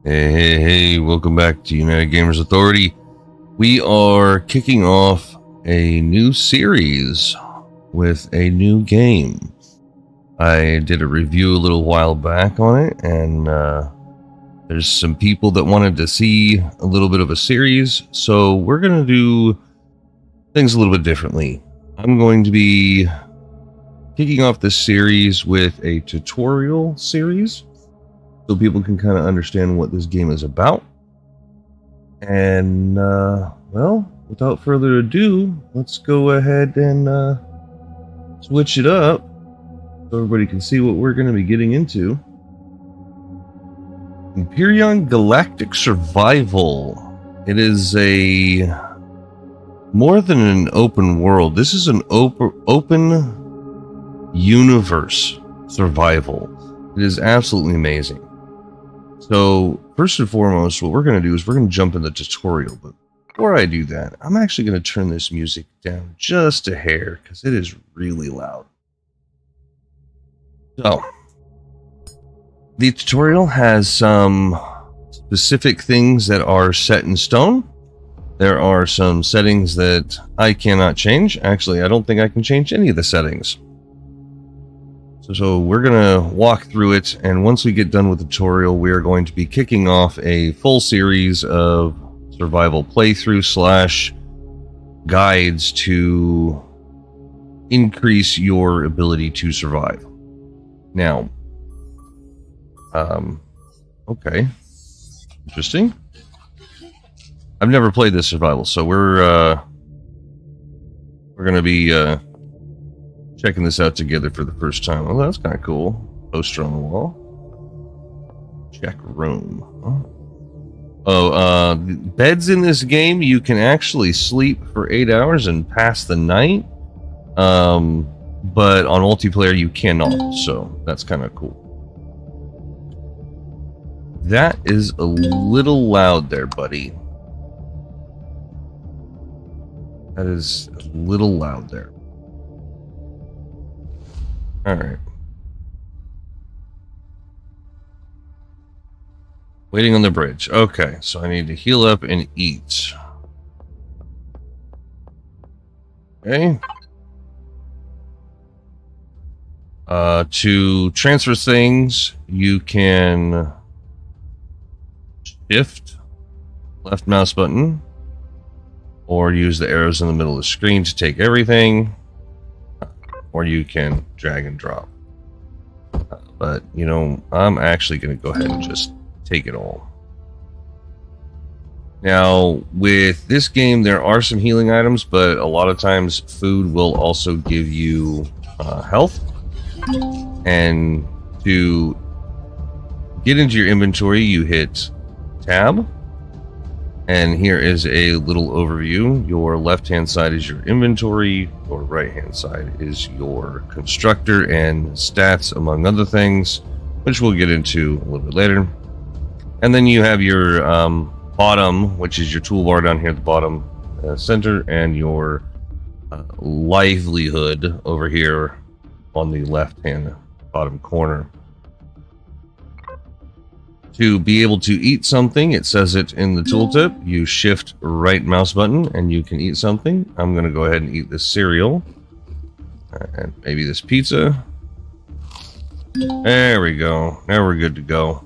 Hey, welcome back to United Gamers Authority. We are kicking off a new series with a new game. I did a review a little while back on it, and there's some people that wanted to see a little bit of a series, so we're going to do things a little bit differently. I'm going to be kicking off this series with a tutorial series, so people can kind of understand what this game is about. And, well, without further ado, let's go ahead and switch it up so everybody can see what we're going to be getting into. Empyrion Galactic Survival. It is a more than an open world. This is an open universe survival. It is absolutely amazing. So, first and foremost, what we're going to do is we're going to jump in the tutorial. But before I do that, I'm actually going to turn this music down just a hair because it is really loud. So, the tutorial has some specific things that are set in stone. There are some settings that I cannot change. Actually, I don't think I can change any of the settings. So we're going to walk through it, and once we get done with the tutorial, we are going to be kicking off a full series of survival playthrough / guides to increase your ability to survive. Now, okay, interesting. I've never played this survival, so we're going to be checking this out together for the first time. Oh, that's kind of cool. Poster on the wall. Check room. Oh, beds in this game, you can actually sleep for 8 hours and pass the night. But on multiplayer, you cannot. So that's kind of cool. That is a little loud there, buddy. That is a little loud there. Alright. Waiting on the bridge. Okay, so I need to heal up and eat. Okay. To transfer things, you can shift left mouse button or use the arrows in the middle of the screen to take everything. Or you can drag and drop. But, you know, I'm actually going to go ahead and just take it all. Now, with this game, there are some healing items, but a lot of times food will also give you health. And to get into your inventory, you hit tab. And here is a little overview. Your left-hand side is your inventory. Your right-hand side is your constructor and stats, among other things, which we'll get into a little bit later. And then you have your bottom, which is your toolbar down here at the bottom center, and your livelihood over here on the left-hand bottom corner. To be able to eat something, it says it in the tooltip. You shift right mouse button and you can eat something. I'm going to go ahead and eat this cereal. And maybe this pizza. There we go. Now we're good to go.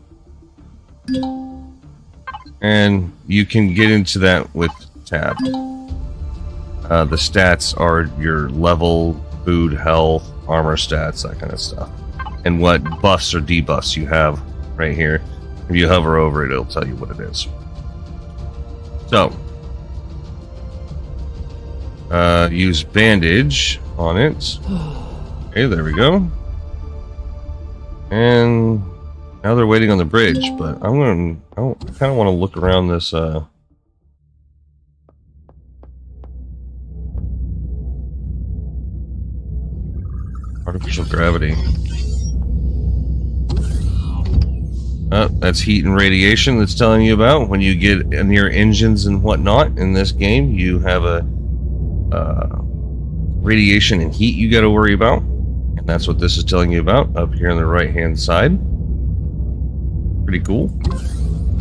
And you can get into that with tab. The stats are your level, food, health, armor stats, that kind of stuff. And what buffs or debuffs you have right here. If you hover over it, it'll tell you what it is. So, use bandage on it. Okay, there we go. And now they're waiting on the bridge, but I kind of want to look around this. Artificial gravity. That's heat and radiation that's telling you about. When you get near engines and whatnot in this game, you have a radiation and heat you got to worry about. And that's what this is telling you about up here on the right-hand side. Pretty cool.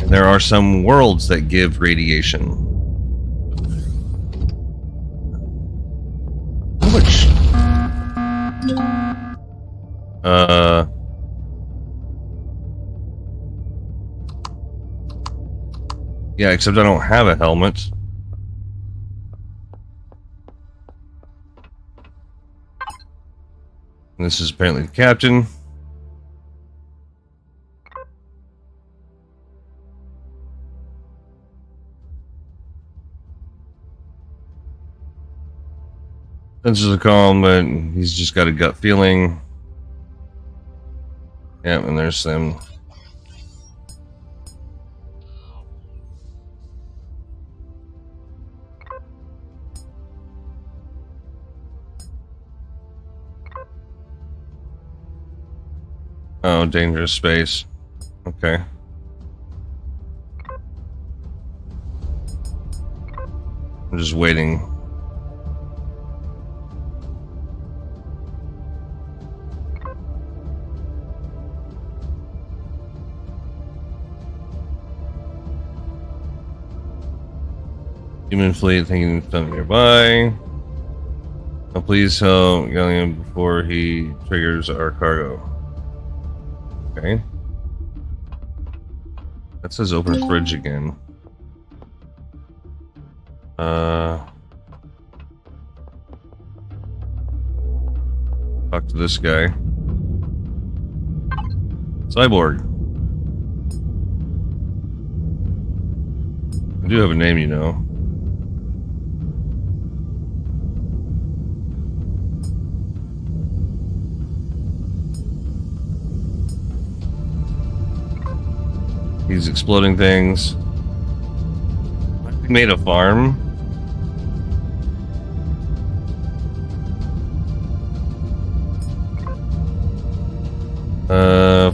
And there are some worlds that give radiation. Which... yeah, except I don't have a helmet. And this is apparently the captain. Senses are calm, but he's just got a gut feeling. Yeah, and there's them. Oh, dangerous space. Okay. I'm just waiting. Human fleet thinking something nearby. Oh, please help Gallium before he triggers our cargo. Okay. That says open fridge again. Talk to this guy. Cyborg. I do have a name, you know. He's exploding things. We made a farm.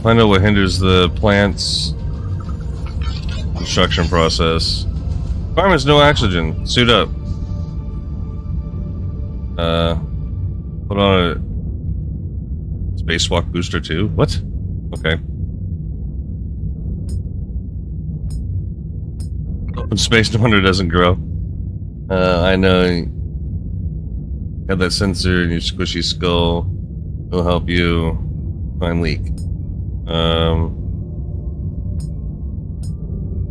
Find out what hinders the plant's construction process. Farm has no oxygen. Suit up. Put on a spacewalk booster too. What? Okay. Open space, no wonder it doesn't grow. I know. You have that sensor in your squishy skull. It'll help you find leak.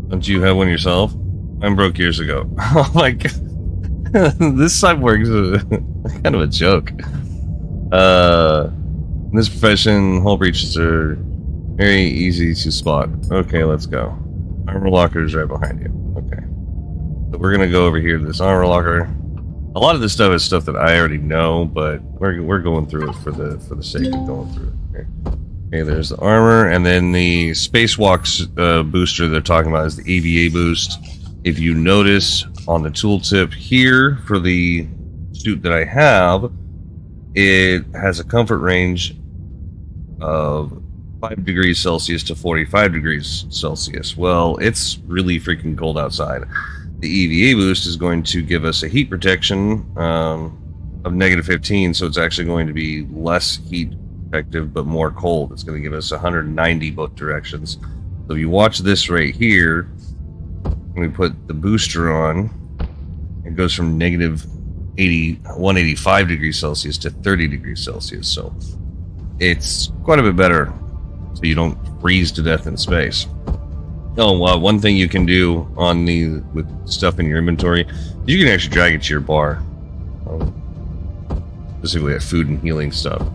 Don't you have one yourself? Mine broke years ago. Oh my god. This cyborg's kind of a joke. In this profession, hull breaches are very easy to spot. Okay, let's go. Armor locker is right behind you. Okay. So we're gonna go over here to this armor locker. A lot of this stuff is stuff that I already know, but we're going through it for the sake of going through it. Okay. Okay, there's the armor, and then the spacewalks booster they're talking about is the AVA boost. If you notice on the tooltip here for the suit that I have, it has a comfort range of 5 degrees Celsius to 45 degrees Celsius. Well, it's really freaking cold outside. The EVA boost is going to give us a heat protection of -15, so it's actually going to be less heat effective but more cold. It's going to give us 190 both directions. So if you watch this right here, when we put the booster on, it goes from -185 degrees Celsius to 30 degrees Celsius. So it's quite a bit better, so you don't freeze to death in space. Oh, one thing you can do on with stuff in your inventory, you can actually drag it to your bar. Specifically at food and healing stuff.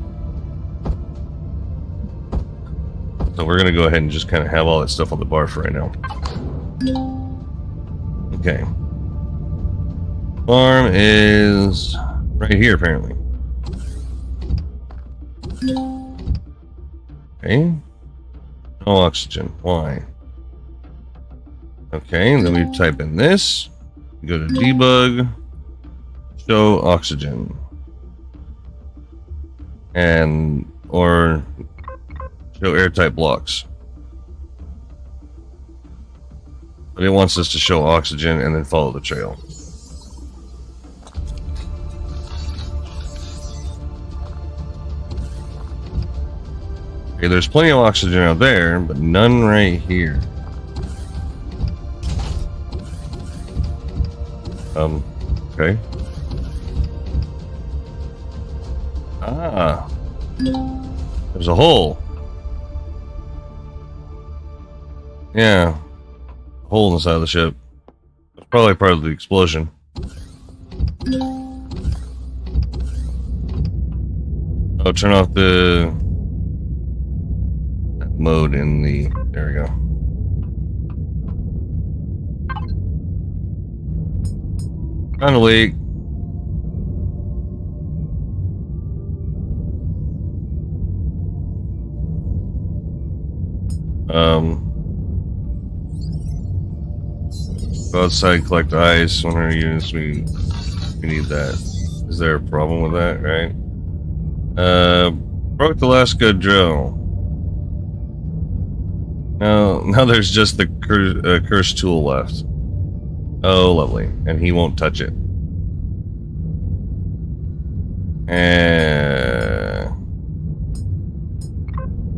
So we're going to go ahead and just kind of have all that stuff on the bar for right now. Okay. Farm is right here, apparently. Okay. No oxygen. Why? Okay, then we type in this. Go to debug. Show oxygen. Or show airtight blocks. But it wants us to show oxygen and then follow the trail. Okay, there's plenty of oxygen out there, but none right here. Okay. Ah. There's a hole. Yeah. A hole in the side of the ship. It's probably part of the explosion. Oh, turn off the mode in the... There we go. Found a leak. Go outside, collect ice. 100 units. We need that. Is there a problem with that, right? Broke the last good drill. Now there's just the cursed tool left. Oh, lovely. And he won't touch it.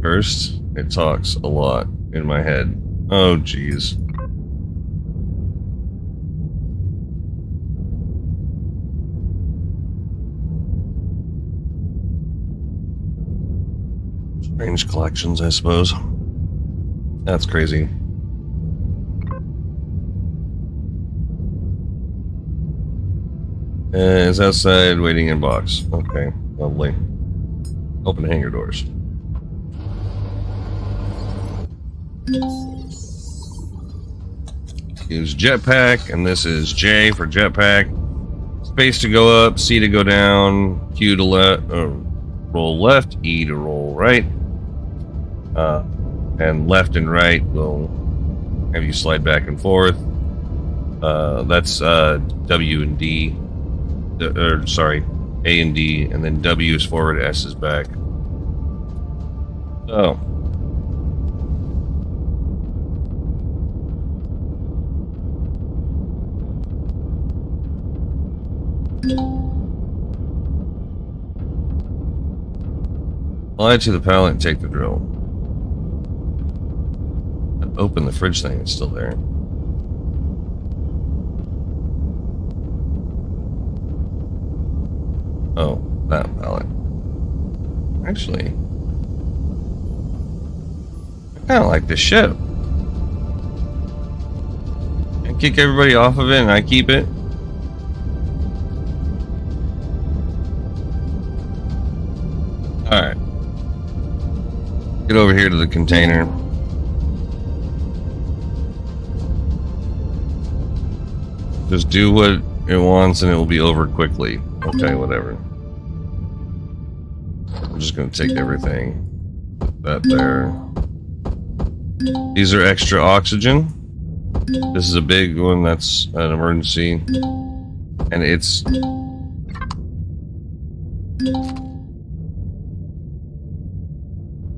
First, it talks a lot in my head. Oh, jeez. Strange collections, I suppose. That's crazy. Is outside waiting in box. Okay, lovely. Open hangar doors. Use jetpack, and this is J for jetpack. Space to go up, C to go down, Q to roll left, E to roll right. And left and right will have you slide back and forth. That's W and D. Sorry, A and D, and then W is forward, S is back. So. Fly to the pallet and take the drill. Open the fridge thing, it's still there. Oh, that pallet. Actually, I kind of like this ship. I kick everybody off of it and I keep it. Alright. Get over here to the container. Just do what it wants and it will be over quickly. Okay, whatever. I'm just gonna take everything. Put that there. These are extra oxygen. This is a big one that's an emergency. And it's...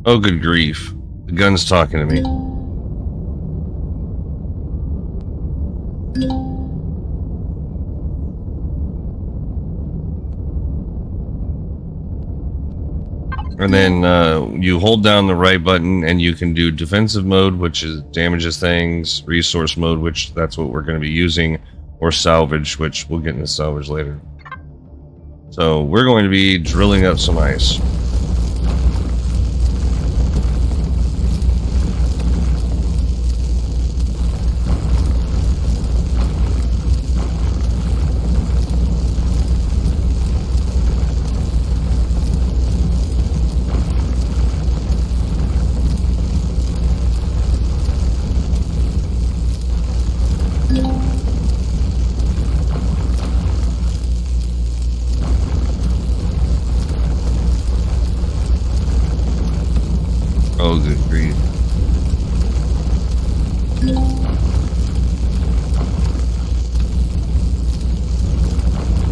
Oh, good grief. The gun's talking to me. And then you hold down the right button and you can do defensive mode, which is damages things, resource mode, which that's what we're going to be using, or salvage, which we'll get into salvage later. So we're going to be drilling up some ice. Oh, good grief.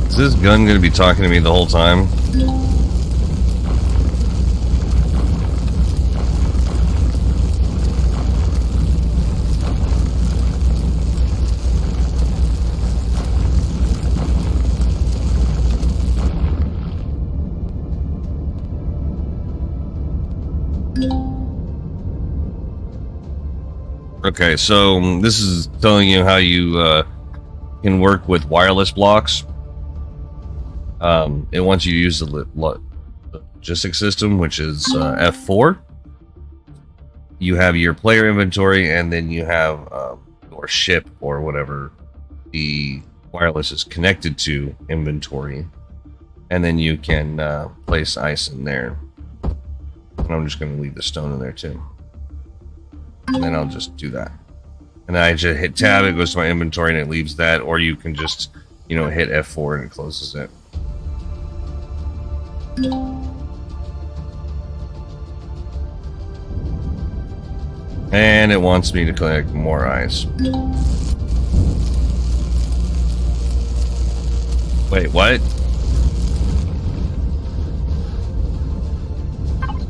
Is this gun going to be talking to me the whole time? Okay, so this is telling you how you can work with wireless blocks. It wants you to use the logistics system, which is F4. You have your player inventory, and then you have your ship or whatever the wireless is connected to inventory, and then you can place ice in there. And I'm just going to leave the stone in there too, and then I'll just do that. And then I just hit tab, it goes to my inventory and it leaves that, or you can just, you know, hit F4 and it closes it. And it wants me to collect more ice. Wait, what?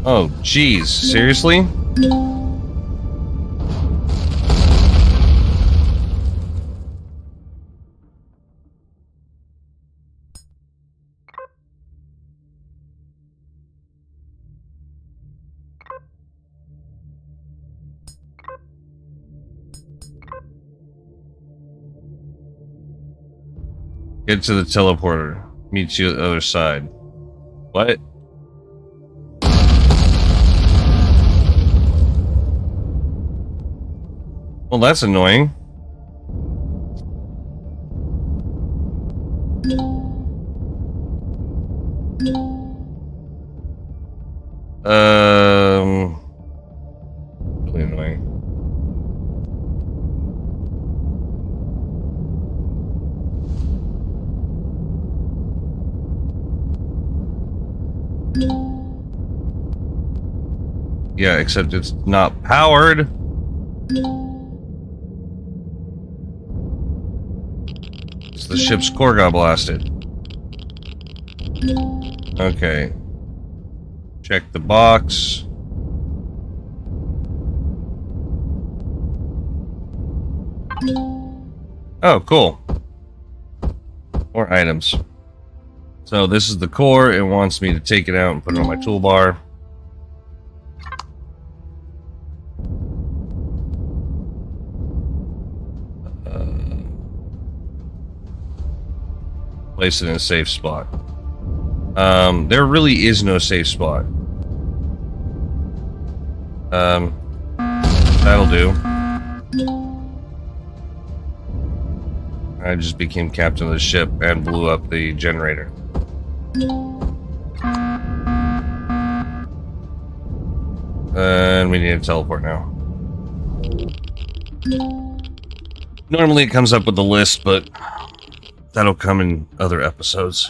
Oh, jeez, seriously? Get to the teleporter. Meet you at the other side. What? Well, that's annoying. Really annoying. Yeah, except it's not powered. The ship's core got blasted. Okay. Check the box. Oh, cool. More items. So this is the core. It wants me to take it out and put it on my toolbar. Place it in a safe spot. There really is no safe spot. That'll do. I just became captain of the ship and blew up the generator. And we need to teleport now. Normally it comes up with a list, but that'll come in other episodes.